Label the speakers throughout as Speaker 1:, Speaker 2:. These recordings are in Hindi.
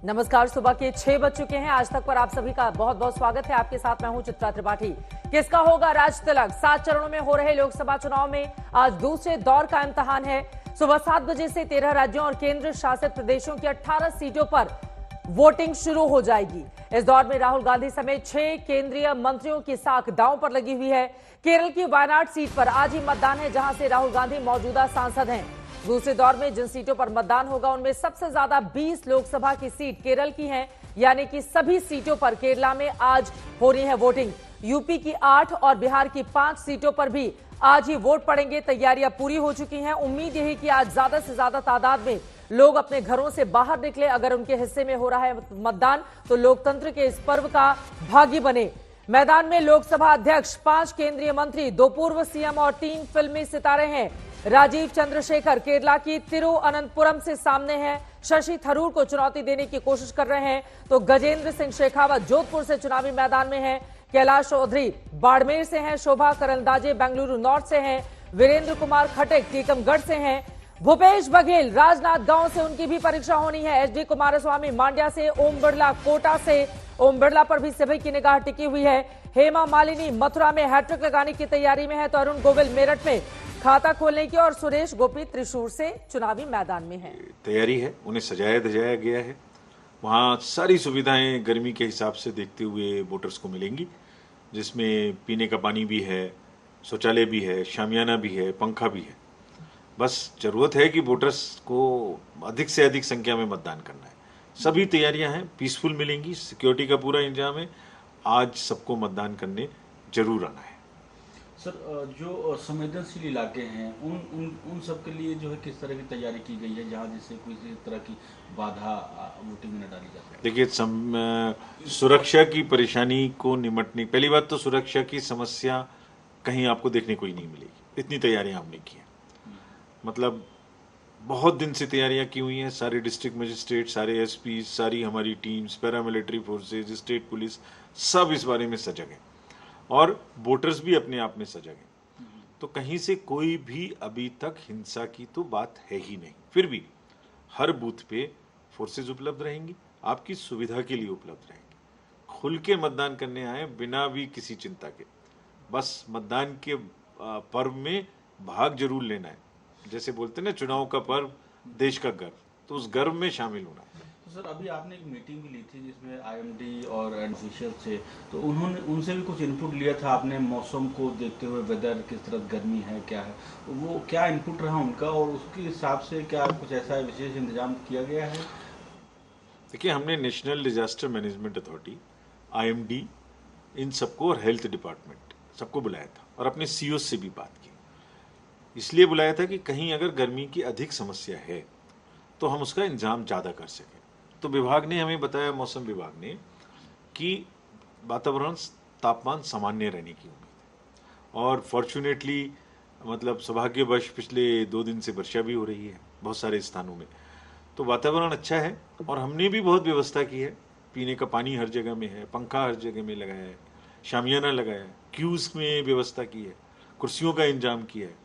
Speaker 1: नमस्कार, सुबह के 6 बज चुके हैं। आज तक पर आप सभी का बहुत बहुत स्वागत है। आपके साथ मैं हूं चित्रा त्रिपाठी। किसका होगा राज तिलक? 7 चरणों में हो रहे लोकसभा चुनाव में आज दूसरे दौर का इम्तिहान है। सुबह 7 बजे से 13 राज्यों और केंद्र शासित प्रदेशों की 18 सीटों पर वोटिंग शुरू हो जाएगी। इस दौर में राहुल गांधी समेत 6 केंद्रीय मंत्रियों की साख दांव पर लगी हुई है। केरल की वायनाड सीट पर आज ही मतदान है, जहां से राहुल गांधी मौजूदा सांसद हैं। दूसरे दौर में जिन सीटों पर मतदान होगा उनमें सबसे ज्यादा 20 लोकसभा की सीट केरल की हैं, यानी कि सभी सीटों पर केरला में आज हो रही है वोटिंग। यूपी की 8 और बिहार की 5 सीटों पर भी आज ही वोट पड़ेंगे। तैयारियां पूरी हो चुकी हैं। उम्मीद यही कि आज ज्यादा से ज्यादा तादाद में लोग अपने घरों से बाहर निकले। अगर उनके हिस्से में हो रहा है मतदान तो लोकतंत्र के इस पर्व का भागी बने। मैदान में लोकसभा अध्यक्ष, 5 केंद्रीय मंत्री, 2 पूर्व सीएम और 3 फिल्मी सितारे हैं। राजीव चंद्रशेखर केरला की तिरुअनंतपुरम से सामने हैं। शशि थरूर को चुनौती देने की कोशिश कर रहे हैं, तो गजेंद्र सिंह शेखावत जोधपुर से चुनावी मैदान में हैं। कैलाश चौधरी बाड़मेर से हैं। शोभा करंदाजे बेंगलुरु नॉर्थ से हैं। वीरेंद्र कुमार खटेक टीकमगढ़ से हैं। भूपेश बघेल राजनांदगांव से, उनकी भी परीक्षा होनी है। एचडी कुमारस्वामी मांड्या से। ओम बिरला कोटा से, ओम बिरला पर भी सभी की निगाह टिकी हुई है। हेमा मालिनी मथुरा में हैट्रिक लगाने की तैयारी में है, तो अरुण गोविल मेरठ में खाता खोलने की, और सुरेश गोपी त्रिशूर से चुनावी मैदान में है।
Speaker 2: तैयारी है, उन्हें सजाया धजाया गया है। वहाँ सारी सुविधाएं गर्मी के हिसाब से देखते हुए वोटर्स को मिलेंगी, जिसमें पीने का पानी भी है, शौचालय भी है, शामियाना भी है, पंखा भी है। बस जरूरत है कि वोटर्स को अधिक से अधिक संख्या में मतदान करना है। सभी तैयारियां हैं, पीसफुल मिलेंगी, सिक्योरिटी का पूरा इंतजाम है। आज सबको मतदान करने जरूर आना है।
Speaker 3: सर, जो संवेदनशील इलाके हैं उन सब के लिए जो है किस तरह की तैयारी की गई है, जहां जिससे किसी तरह की बाधा वोटिंग में न डाली जा सके?
Speaker 2: देखिए, सुरक्षा की परेशानी को निमटने, पहली बात तो सुरक्षा की समस्या कहीं आपको देखने को ही नहीं मिलेगी। इतनी तैयारियां हमने की हैं, मतलब बहुत दिन से तैयारियां की हुई हैं। सारे डिस्ट्रिक्ट मजिस्ट्रेट, सारे एसपी, सारी हमारी teams, paramilitary forces, state police, सब इस बारे में सजग हैं, और वोटर्स भी अपने आप में सजग हैं। तो कहीं से कोई भी अभी तक हिंसा की तो बात है ही नहीं। फिर भी हर बूथ पे फोर्सेज उपलब्ध रहेंगी, आपकी सुविधा के लिए उपलब्ध रहेंगी। खुल के मतदान करने आए बिना भी किसी चिंता के, बस मतदान के पर्व में भाग जरूर लेना है। जैसे बोलते हैं ना, चुनाव का पर्व देश का गर्व, तो उस गर्व में शामिल होना है।
Speaker 3: तो सर, अभी आपने एक मीटिंग भी ली थी जिसमें आईएमडी और ऑफिशियल से, तो उन्होंने उनसे भी कुछ इनपुट लिया था आपने, मौसम को देखते हुए, वेदर किस तरह गर्मी है, क्या है, वो क्या इनपुट रहा उनका, और उसके हिसाब से क्या कुछ ऐसा विशेष इंतजाम किया गया है?
Speaker 2: देखिए, हमने national disaster management authority, IMD, इन सबको और हेल्थ डिपार्टमेंट सबको बुलाया था, और अपने सीओ से भी बात की। इसलिए बुलाया था कि कहीं अगर गर्मी की अधिक समस्या है तो हम उसका इंतजाम ज़्यादा कर सकें। तो विभाग ने हमें बताया, मौसम विभाग ने, कि वातावरण तापमान सामान्य रहने की उम्मीद है। और फॉर्चुनेटली, मतलब सौभाग्यवश, पिछले 2 दिन से वर्षा भी हो रही है बहुत सारे स्थानों में, तो वातावरण अच्छा है। और हमने भी बहुत व्यवस्था की है, पीने का पानी हर जगह में है, पंखा हर जगह में लगाया है, शामियाना लगाया है, क्यूज में व्यवस्था की है, कुर्सियों का इंतजाम किया है।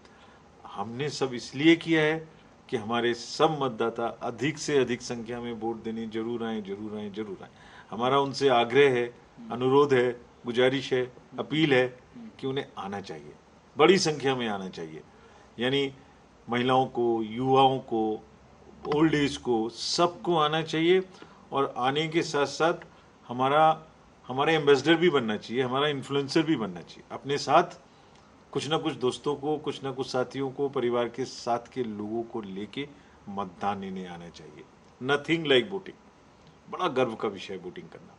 Speaker 2: हमने सब इसलिए किया है कि हमारे सब मतदाता अधिक से अधिक संख्या में वोट देने जरूर आए, जरूर आए, जरूर आए। हमारा उनसे आग्रह है, अनुरोध है, गुजारिश है, अपील है कि उन्हें आना चाहिए, बड़ी संख्या में आना चाहिए। यानी महिलाओं को, युवाओं को, ओल्ड एज को, सबको आना चाहिए। और आने के साथ साथ हमारा एम्बेसडर भी बनना चाहिए, हमारा इन्फ्लुएंसर भी बनना चाहिए। अपने साथ कुछ ना कुछ दोस्तों को, कुछ ना कुछ साथियों को, परिवार के साथ के लोगों को लेके मतदान देने आना चाहिए। नथिंग लाइक वोटिंग, बड़ा गर्व का विषय वोटिंग करना,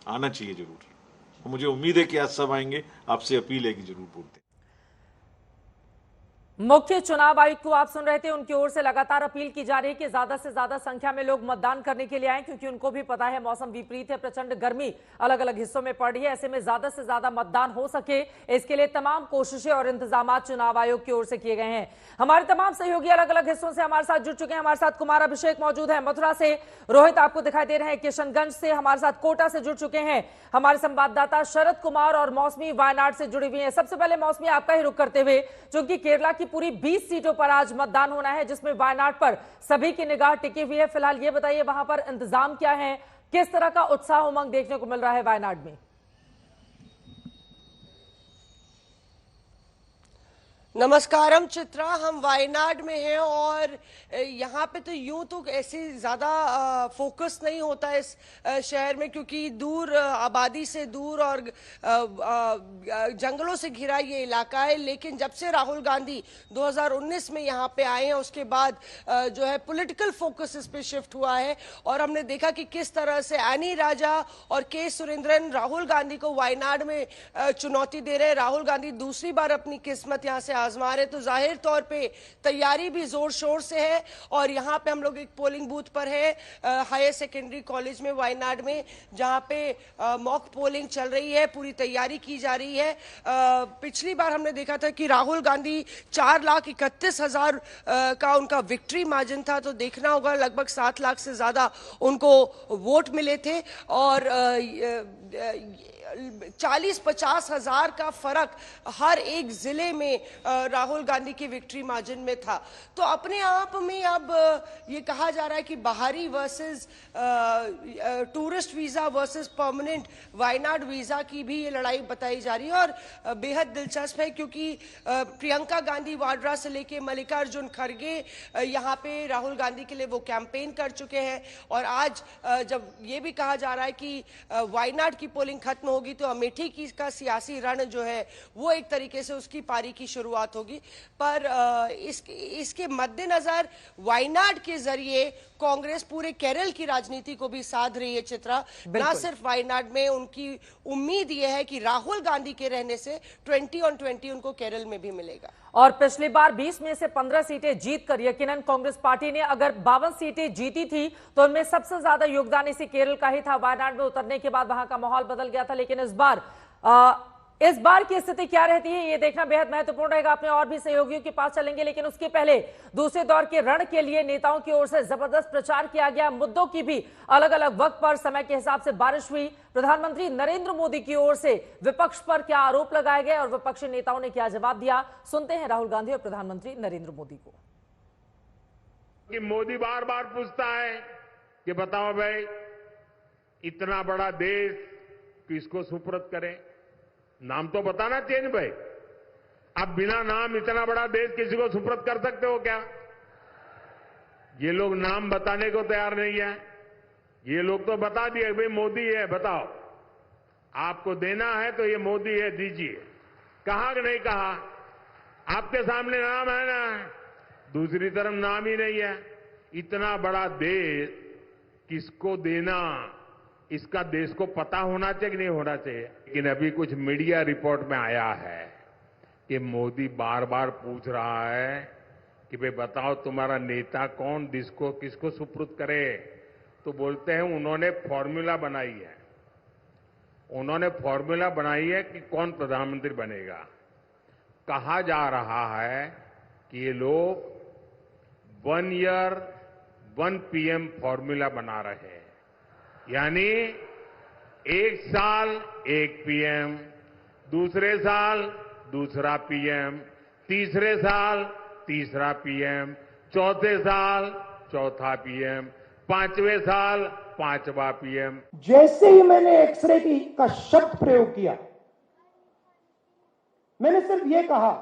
Speaker 2: आना चाहिए जरूर। मुझे उम्मीद है कि आज सब आएंगे। आपसे अपील है कि जरूर वोट दें।
Speaker 1: मुख्य चुनाव आयुक्त को आप सुन रहे थे। उनकी ओर से लगातार अपील की जा रही है कि ज्यादा से ज्यादा संख्या में लोग मतदान करने के लिए आए, क्योंकि उनको भी पता है मौसम विपरीत है, प्रचंड गर्मी अलग अलग हिस्सों में पड़ रही है। ऐसे में ज्यादा से ज्यादा मतदान हो सके, इसके लिए तमाम कोशिशें और इंतजाम चुनाव आयोग की ओर से किए गए हैं। हमारे तमाम सहयोगी अलग अलग हिस्सों से हमारे साथ जुड़ चुके हैं। हमारे साथ कुमार अभिषेक मौजूद है मथुरा से, रोहित आपको दिखाई दे रहे हैं किशनगंज से, हमारे साथ कोटा से जुड़ चुके हैं हमारे संवाददाता शरद कुमार, और मौसमी वायनाड से जुड़ी हुई है। सबसे पहले मौसमी, आपका ही रुख करते हुए, क्योंकि केरला की पूरी 20 सीटों पर आज मतदान होना है, जिसमें वायनाड पर सभी की निगाह टिकी हुई है। फिलहाल ये बताइए वहां पर इंतजाम क्या है, किस तरह का उत्साह उमंग देखने को मिल रहा है वायनाड में?
Speaker 4: नमस्कारम चित्रा, हम वायनाड में हैं और यहाँ पे तो यूं तो ऐसे ज़्यादा फोकस नहीं होता है इस शहर में, क्योंकि दूर आबादी से दूर और जंगलों से घिरा ये इलाका है। लेकिन जब से राहुल गांधी 2019 में यहाँ पे आए हैं उसके बाद जो है पॉलिटिकल फोकस इस पे शिफ्ट हुआ है और हमने देखा कि किस तरह से एनी राजा और के सुरेंद्रन राहुल गांधी को वायनाड में चुनौती दे रहे हैं। राहुल गांधी दूसरी बार अपनी किस्मत यहाँ से आजमा रहे, तो जाहिर तौर पे तैयारी भी जोर शोर से है। और यहाँ पे हम लोग एक पोलिंग बूथ पर है हायर सेकेंडरी कॉलेज में वायनाड में, जहाँ पे मॉक पोलिंग चल रही है, पूरी तैयारी की जा रही है। पिछली बार हमने देखा था कि राहुल गांधी 4,31,000 का उनका विक्ट्री मार्जिन था, तो देखना होगा लगभग 7 लाख से ज्यादा उनको वोट मिले थे और 40-50 हजार का फर्क हर एक जिले में राहुल गांधी की विक्ट्री मार्जिन में था। तो अपने आप में अब ये कहा जा रहा है कि बाहरी versus tourist visa versus permanent Wayanad visa की भी ये लड़ाई बताई जा रही है और बेहद दिलचस्प है, क्योंकि प्रियंका गांधी वाड्रा से लेके मल्लिकार्जुन खड़गे यहाँ पे राहुल गांधी के लिए वो कैंपेन कर चुके हैं। और आज जब ये भी कहा जा रहा है कि वायनाड की पोलिंग खत्म होगी तो अमेठी की का सियासी रण जो है वो एक तरीके से उसकी पारी की शुरुआत होगी। पर इसके मद्देनजर वायनाड के जरिए कांग्रेस पूरे केरल की राजनीति को भी साध रही है चित्रा। ना सिर्फ वायनाड में, उनकी उम्मीद यह है कि राहुल गांधी के रहने से 20-on-20 उनको केरल में भी मिलेगा।
Speaker 1: और पिछली बार 20 में से 15 सीटें जीतकर यकीनन कांग्रेस पार्टी ने अगर 52 सीटें जीती थी तो उनमें सबसे ज्यादा योगदान इसी केरल का ही था। वायनाड में उतरने के बाद वहां का माहौल बदल गया था, लेकिन इस बार की स्थिति क्या रहती है ये देखना बेहद महत्वपूर्ण रहेगा। अपने और भी सहयोगियों के पास चलेंगे, लेकिन उसके पहले दूसरे दौर के रण के लिए नेताओं की ओर से जबरदस्त प्रचार किया गया। मुद्दों की भी अलग अलग वक्त पर समय के हिसाब से बारिश हुई। प्रधानमंत्री नरेंद्र मोदी की ओर से विपक्ष पर क्या आरोप लगाए गए और विपक्षी नेताओं ने क्या जवाब दिया, सुनते हैं राहुल गांधी और प्रधानमंत्री नरेंद्र मोदी को।
Speaker 5: कि मोदी बार बार पूछता है कि बताओ भाई, इतना बड़ा देश किसको सुपुर्द करें? नाम तो बताना चाहिए भाई। अब बिना नाम इतना बड़ा देश किसी को सुपुर्द कर सकते हो क्या? ये लोग नाम बताने को तैयार नहीं है। ये लोग तो बता दिए भाई मोदी है, बताओ आपको देना है तो ये मोदी है, दीजिए। कहा कि नहीं कहा? आपके सामने नाम है ना, दूसरी तरफ नाम ही नहीं है। इतना बड़ा देश किसको देना, इसका देश को पता होना चाहिए कि नहीं होना चाहिए। लेकिन अभी कुछ मीडिया रिपोर्ट में आया है कि मोदी बार बार पूछ रहा है कि भाई बताओ तुम्हारा नेता कौन, किसको सुपुर्द करे। तो बोलते हैं उन्होंने फॉर्मूला बनाई है, उन्होंने फॉर्मूला बनाई है कि कौन प्रधानमंत्री बनेगा। कहा जा रहा है कि ये लोग 1 ईयर 1 PM फॉर्मूला बना रहे हैं, यानी 1 साल 1 PM, दूसरे साल दूसरा PM, तीसरे साल तीसरा PM, चौथे साल चौथा PM, 5वें साल 5वां PM।
Speaker 6: जैसे ही मैंने एक्सरे का शब्द प्रयोग किया, मैंने सिर्फ यह कहा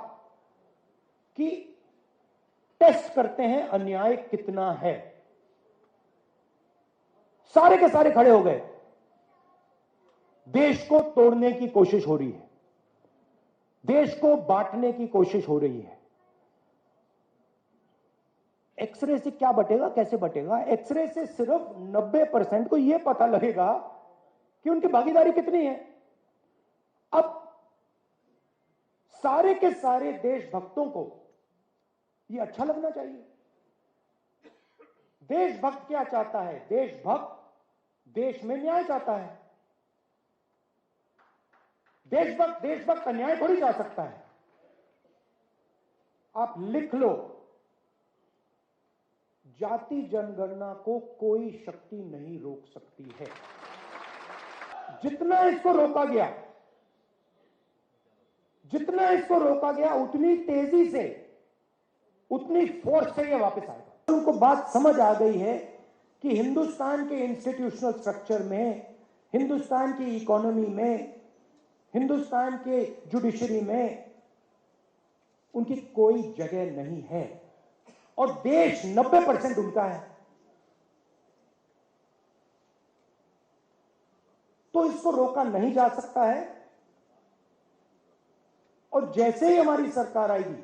Speaker 6: कि टेस्ट करते हैं अन्याय कितना है। सारे के सारे खड़े हो गए। देश को तोड़ने की कोशिश हो रही है, देश को बांटने की कोशिश हो रही है। एक्सरे से क्या बटेगा, कैसे बटेगा? एक्सरे से सिर्फ 90% को यह पता लगेगा कि उनकी भागीदारी कितनी है। अब सारे के सारे देशभक्तों को यह अच्छा लगना चाहिए। देशभक्त क्या चाहता है? देशभक्त देश में न्याय चाहता है। देशभक्त अन्याय थोड़ी जा सकता है। आप लिख लो, जाति जनगणना को कोई शक्ति नहीं रोक सकती है। जितना इसको रोका गया, उतनी तेजी से उतनी फोर्स से ये वापस आएगा। उनको बात समझ आ गई है कि हिंदुस्तान के इंस्टीट्यूशनल स्ट्रक्चर में, हिंदुस्तान की इकोनॉमी में, हिंदुस्तान के जुडिशरी में उनकी कोई जगह नहीं है और देश 90% उनका है। तो इसको रोका नहीं जा सकता है और जैसे ही हमारी सरकार आएगी